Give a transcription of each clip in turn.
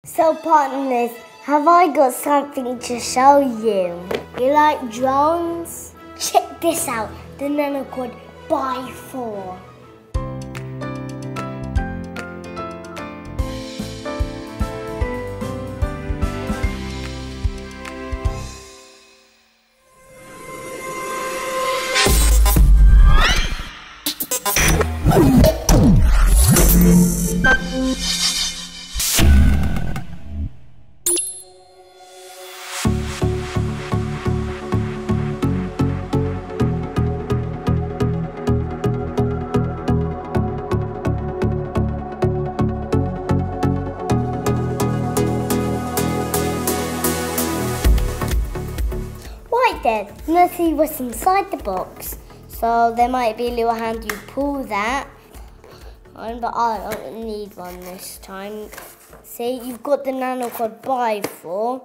So partners, have I got something to show you? You like drones? Check this out, the NanoQuad X4. Right then, let's see what's inside the box. So there might be a little hand you pull that on, but I don't need one this time. See, you've got the NanoQuad X4,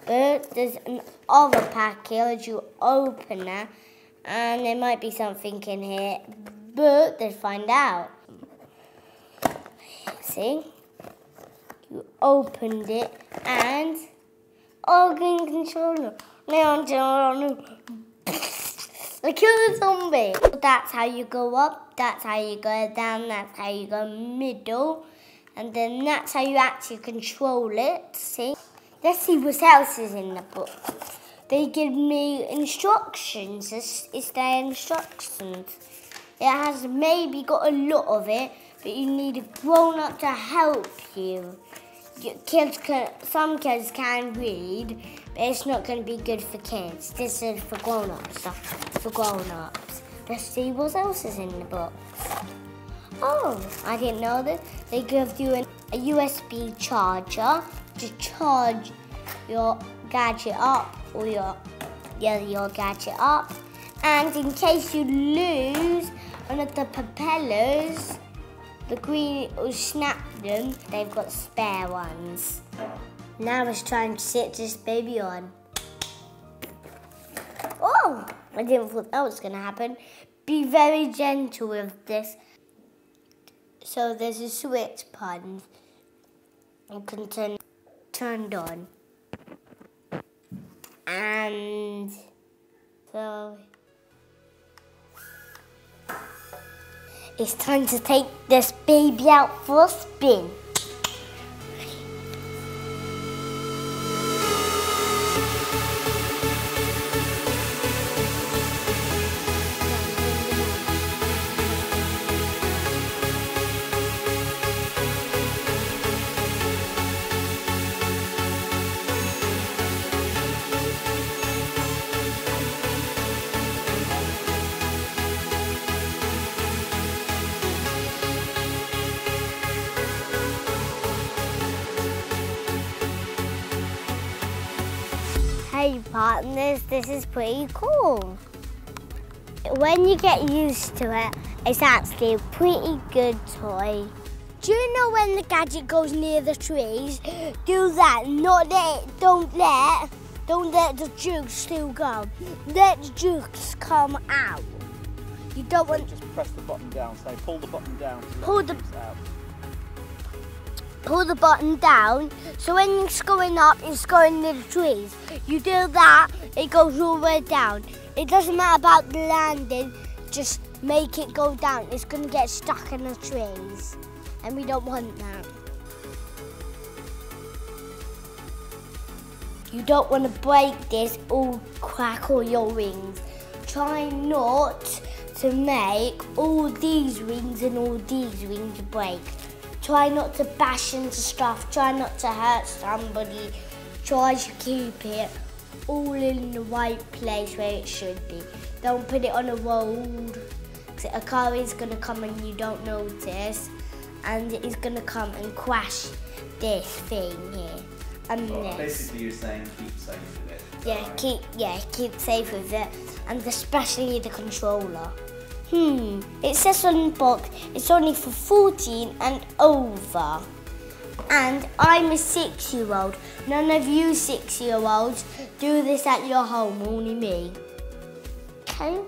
but there's another package. You open that, and there might be something in here, but let's find out. See, you opened it, and green controller. I killed a zombie. That's how you go up, that's how you go down, that's how you go middle, and then that's how you actually control it, see? Let's see what else is in the book. They give me instructions, it's their instructions. It has maybe got a lot of it, but you need a grown-up to help you. Some kids can read, but it's not going to be good for kids. This is for grown-ups, for grown-ups. Let's see what else is in the box. Oh, I didn't know this. They give you a USB charger to charge your gadget up, or your gadget up. And in case you lose one of the propellers, the green will snap them. They've got spare ones. Now it's time to sit this baby on. Oh, I didn't think that was going to happen. Be very gentle with this. So there's a switch button. You can turn it turned on. And so it's time to take this baby out for a spin. Hey partners, this is pretty cool. When you get used to it, it's actually a pretty good toy. Do you know when the gadget goes near the trees? Do that, don't let the juice still go. Let the juice come out. You don't want just press the button down, say pull the button down. Pull the button down, so when it's going up, it's going near the trees. You do that, it goes all the way down. It doesn't matter about the landing, just make it go down. It's going to get stuck in the trees, and we don't want that. You don't want to break this or crack all your wings. Try not to make all these wings and all these wings break. Try not to bash into stuff, try not to hurt somebody, try to keep it all in the right place where it should be. Don't put it on a road, because a car is going to come and you don't notice, and it is going to come and crash this thing here. And well, basically you're saying keep safe with it. Yeah, keep safe with it, and especially the controller. It says on the box it's only for 14 and over. And I'm a 6-year-old. None of you 6-year-olds do this at your home, only me. Okay?